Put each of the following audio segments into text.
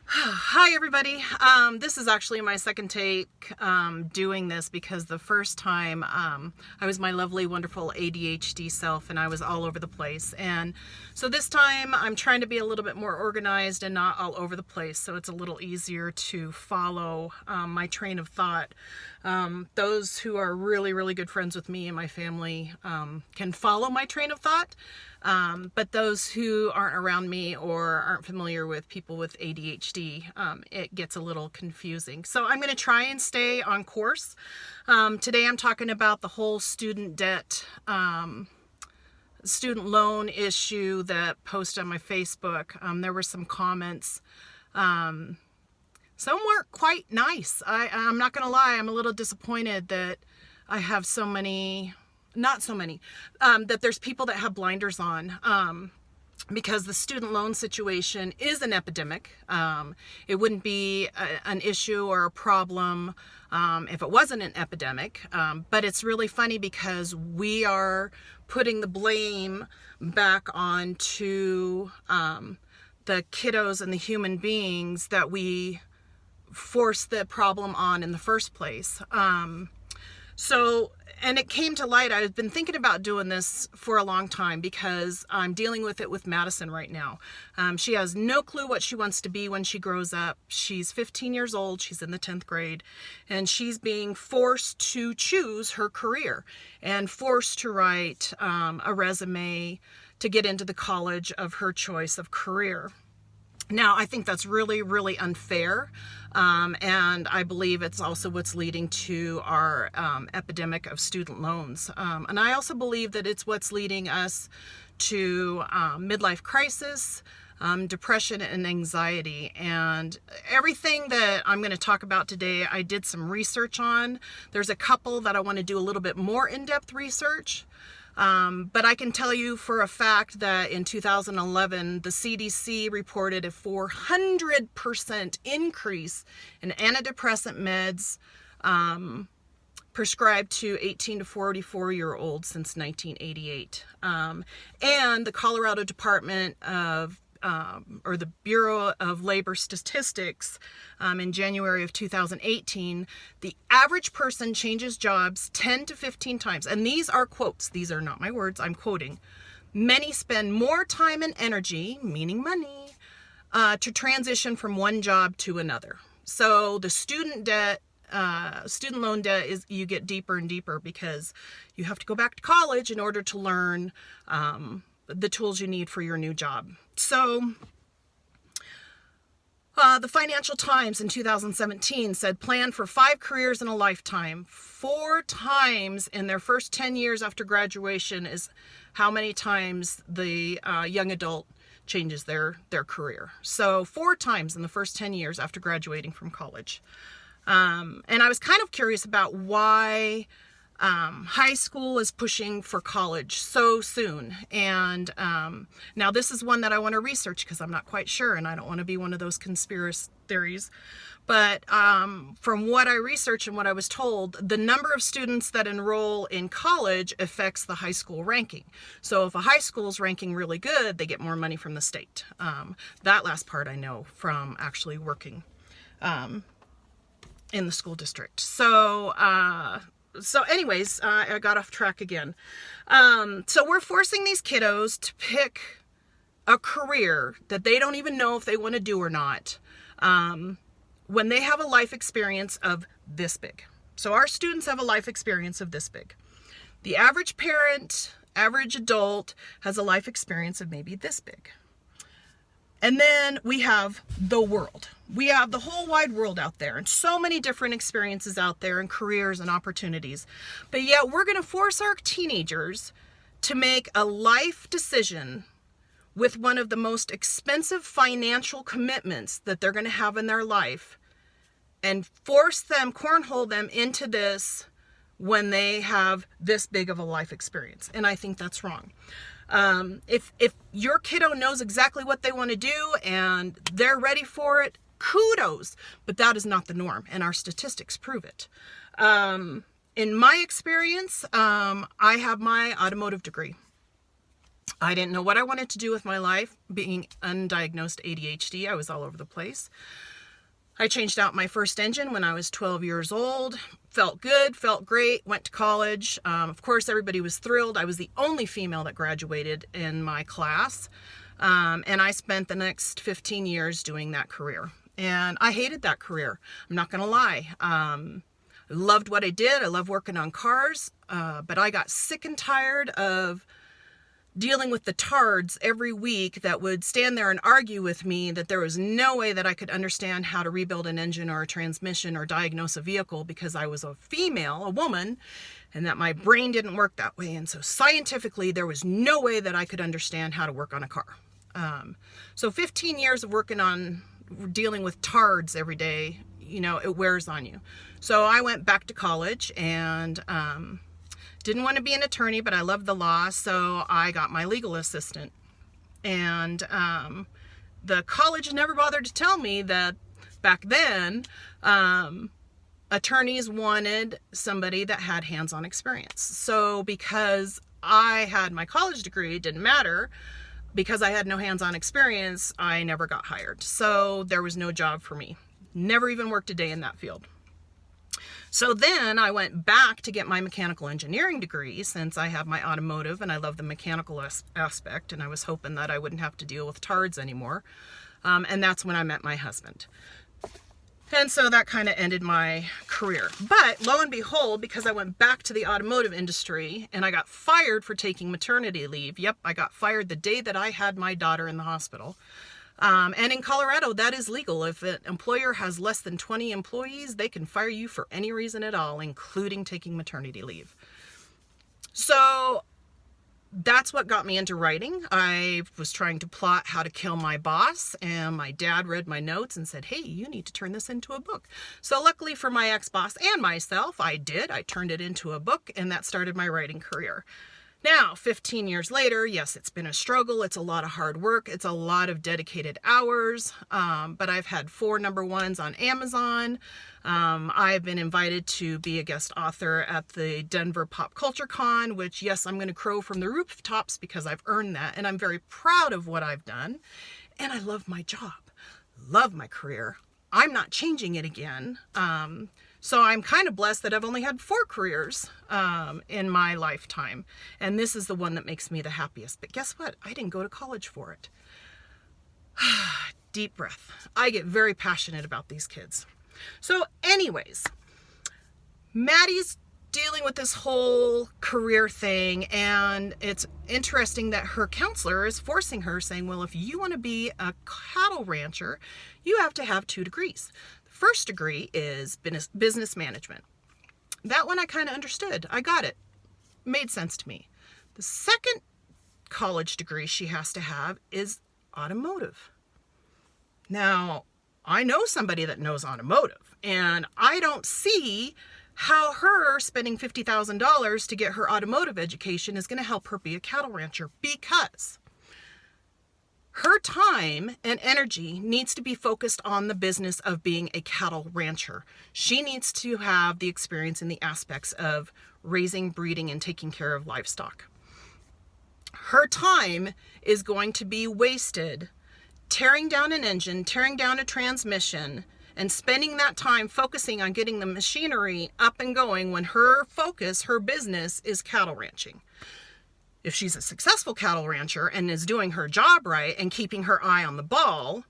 Hi everybody. This is actually my second take doing this because the first time I was my lovely, wonderful ADHD self and I was all over the place. And so this time I'm trying to be a little bit more organized and not all over the place, so it's a little easier to follow my train of thought. Those who are really, really good friends with me and my family can follow my train of thought. But those who aren't around me or aren't familiar with people with ADHD, it gets a little confusing. So I'm going to try and stay on course. Today I'm talking about the whole student debt, student loan issue that posted on my Facebook. There were some comments. Some weren't quite nice. I'm not going to lie. I'm a little disappointed that I have so many... not so many, that there's people that have blinders on, because the student loan situation is an epidemic. It wouldn't be an issue or a problem if it wasn't an epidemic, but it's really funny because we are putting the blame back onto the kiddos and the human beings that we forced the problem on in the first place. And it came to light. I've been thinking about doing this for a long time because I'm dealing with it with Madison right now. She has no clue what she wants to be when she grows up. She's 15 years old. She's in the 10th grade, and she's being forced to choose her career and forced to write a resume to get into the college of her choice of career. Now, I think that's really, really unfair, and I believe it's also what's leading to our epidemic of student loans. And I also believe that it's what's leading us to midlife crisis, depression, and anxiety. And everything that I'm going to talk about today, I did some research on. There's a couple that I want to do a little bit more in-depth research. But I can tell you for a fact that in 2011, the CDC reported a 400% increase in antidepressant meds prescribed to 18 to 44-year-olds since 1988. And the Colorado Department of or the Bureau of Labor Statistics, in January of 2018, the average person changes jobs 10 to 15 times. And these are quotes. These are not my words. I'm quoting. Many spend more time and energy, meaning money, to transition from one job to another. So the student loan debt is, you get deeper and deeper because you have to go back to college in order to learn the tools you need for your new job. So the Financial Times in 2017 said plan for 5 careers in a lifetime. 4 times in their first 10 years after graduation is how many times the young adult changes their career. So 4 times in the first 10 years after graduating from college. And I was kind of curious about why high school is pushing for college so soon. And now this is one that I want to research because I'm not quite sure, and I don't want to be one of those conspiracy theories. But from what I researched and what I was told, the number of students that enroll in college affects the high school ranking. So if a high school is ranking really good, they get more money from the state. That last part I know from actually working in the school district. So anyways, I got off track again. So we're forcing these kiddos to pick a career that they don't even know if they want to do or not, when they have a life experience of this big. So our students have a life experience of this big. The average parent, average adult has a life experience of maybe this big. And then we have the world. We have the whole wide world out there and so many different experiences out there and careers and opportunities. But yet we're going to force our teenagers to make a life decision with one of the most expensive financial commitments that they're going to have in their life and force them, cornhole them into this when they have this big of a life experience. And I think that's wrong. If your kiddo knows exactly what they want to do and they're ready for it, kudos, but that is not the norm, and our statistics prove it. In my experience, I have my automotive degree. I didn't know what I wanted to do with my life. Being undiagnosed ADHD, I was all over the place. I changed out my first engine when I was 12 years old. Felt good, felt great, went to college. Of course, everybody was thrilled. I was the only female that graduated in my class. And I spent the next 15 years doing that career. And I hated that career. I'm not going to lie. I loved what I did. I love working on cars. But I got sick and tired of dealing with the tards every week that would stand there and argue with me that there was no way that I could understand how to rebuild an engine or a transmission or diagnose a vehicle because I was a female, a woman, and that my brain didn't work that way. And so scientifically, there was no way that I could understand how to work on a car. So 15 years of working on dealing with tards every day, it wears on you. So I went back to college and didn't want to be an attorney, but I loved the law, so I got my legal assistant. And the college never bothered to tell me that back then, attorneys wanted somebody that had hands-on experience. So because I had my college degree, it didn't matter. Because I had no hands-on experience, I never got hired. So there was no job for me. Never even worked a day in that field. So then I went back to get my mechanical engineering degree since I have my automotive and I love the mechanical aspect, and I was hoping that I wouldn't have to deal with tards anymore. And that's when I met my husband. And so that kind of ended my career. But lo and behold, because I went back to the automotive industry and I got fired for taking maternity leave. Yep, I got fired the day that I had my daughter in the hospital. And in Colorado, that is legal. If an employer has less than 20 employees, they can fire you for any reason at all, including taking maternity leave. So that's what got me into writing. I was trying to plot how to kill my boss, and my dad read my notes and said, hey, you need to turn this into a book. So luckily for my ex-boss and myself, I did. I turned it into a book, and that started my writing career. Now, 15 years later, yes, it's been a struggle. It's a lot of hard work. It's a lot of dedicated hours. But I've had 4 number ones on Amazon. I've been invited to be a guest author at the Denver Pop Culture Con, which, yes, I'm going to crow from the rooftops because I've earned that. And I'm very proud of what I've done. And I love my job, love my career. I'm not changing it again. So I'm kind of blessed that I've only had 4 careers in my lifetime. And this is the one that makes me the happiest. But guess what? I didn't go to college for it. Deep breath. I get very passionate about these kids. So anyways, Maddie's dealing with this whole career thing. And it's interesting that her counselor is forcing her, saying, well, if you want to be a cattle rancher, you have to have 2 degrees. First degree is business management. That one I kind of understood. I got it. Made sense to me. The second college degree she has to have is automotive. Now, I know somebody that knows automotive, and I don't see how her spending $50,000 to get her automotive education is going to help her be a cattle rancher, because her time and energy needs to be focused on the business of being a cattle rancher. She needs to have the experience in the aspects of raising, breeding, and taking care of livestock. Her time is going to be wasted tearing down an engine, tearing down a transmission, and spending that time focusing on getting the machinery up and going when her focus, her business, is cattle ranching. If she's a successful cattle rancher and is doing her job right and keeping her eye on the ball,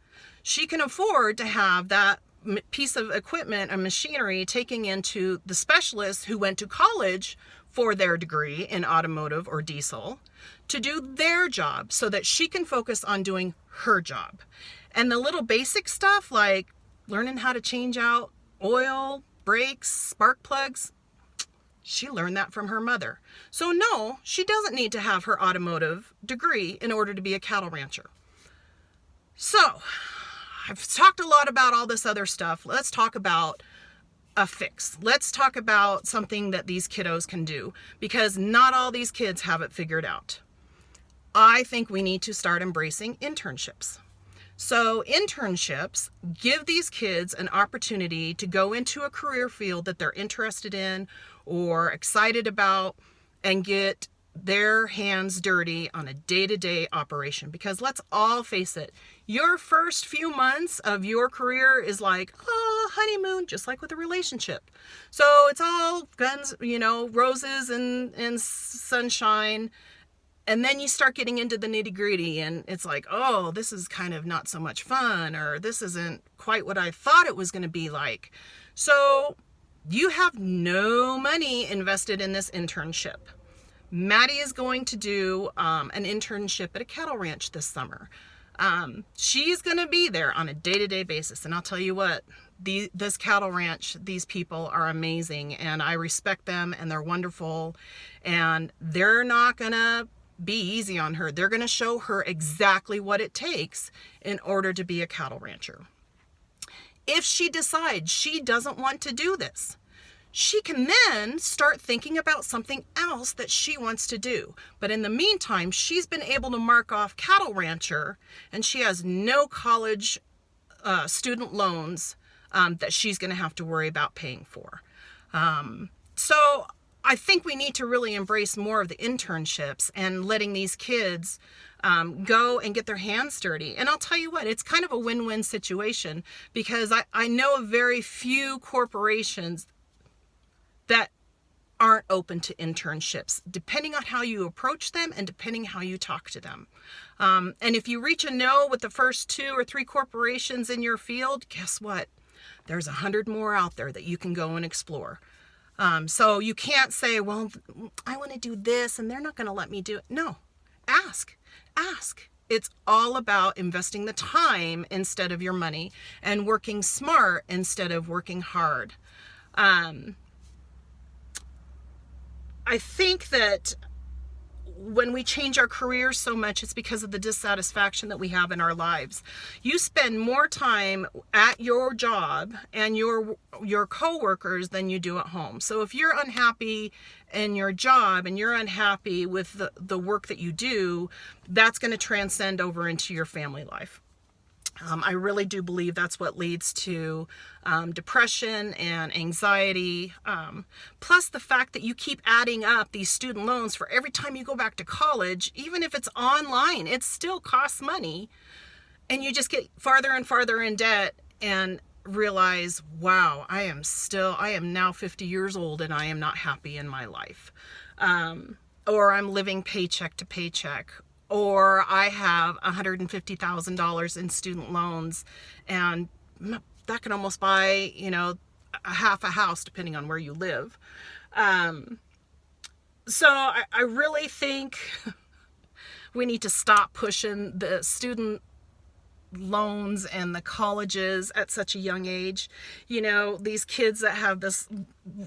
she can afford to have that piece of equipment and machinery taking into the specialists who went to college for their degree in automotive or diesel to do their job so that she can focus on doing her job. And the little basic stuff like learning how to change out oil, brakes, spark plugs, she learned that from her mother. So no, she doesn't need to have her automotive degree in order to be a cattle rancher. So I've talked a lot about all this other stuff. Let's talk about a fix. Let's talk about something that these kiddos can do, because not all these kids have it figured out. I think we need to start embracing internships. So internships give these kids an opportunity to go into a career field that they're interested in or excited about and get their hands dirty on a day-to-day operation, because let's all face it, your first few months of your career is like, oh, honeymoon, just like with a relationship. So it's all guns, roses and sunshine. And then you start getting into the nitty-gritty, and it's like, oh, this is kind of not so much fun, or this isn't quite what I thought it was going to be like. So you have no money invested in this internship. Maddie is going to do an internship at a cattle ranch this summer. She's going to be there on a day-to-day basis. And I'll tell you what, this cattle ranch, these people are amazing, and I respect them, and they're wonderful, and they're not going to be easy on her. They're going to show her exactly what it takes in order to be a cattle rancher. If she decides she doesn't want to do this, she can then start thinking about something else that she wants to do. But in the meantime, she's been able to mark off cattle rancher, and she has no college student loans that she's going to have to worry about paying for. So I think we need to really embrace more of the internships and letting these kids go and get their hands dirty. And I'll tell you what, it's kind of a win-win situation, because I know of very few corporations that aren't open to internships, depending on how you approach them and depending how you talk to them. And if you reach a no with the first 2 or 3 corporations in your field, guess what? There's 100 more out there that you can go and explore. So you can't say, well, I want to do this and they're not going to let me do it. No, ask. It's all about investing the time instead of your money, and working smart instead of working hard. I think that when we change our careers so much, it's because of the dissatisfaction that we have in our lives. You spend more time at your job and your coworkers than you do at home. So if you're unhappy in your job and you're unhappy with the work that you do, that's going to transcend over into your family life. I really do believe that's what leads to depression and anxiety. Plus the fact that you keep adding up these student loans for every time you go back to college, even if it's online, it still costs money. And you just get farther and farther in debt and realize, wow, I am now 50 years old and I am not happy in my life. Or I'm living paycheck to paycheck. Or I have $150,000 in student loans, and that can almost buy, a half a house depending on where you live. So I really think we need to stop pushing the student loans and the colleges at such a young age. These kids that have this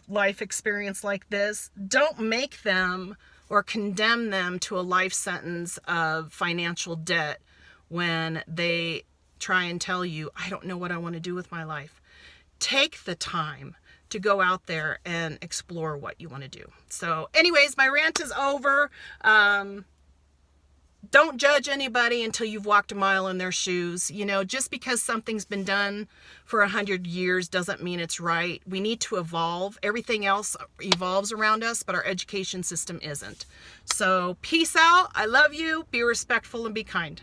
life experience like this, don't make them or condemn them to a life sentence of financial debt when they try and tell you, I don't know what I want to do with my life. Take the time to go out there and explore what you want to do. So anyways, my rant is over. Don't judge anybody until you've walked a mile in their shoes. Just because something's been done for 100 years doesn't mean it's right. We need to evolve. Everything else evolves around us, but our education system isn't. So peace out. I love you. Be respectful and be kind.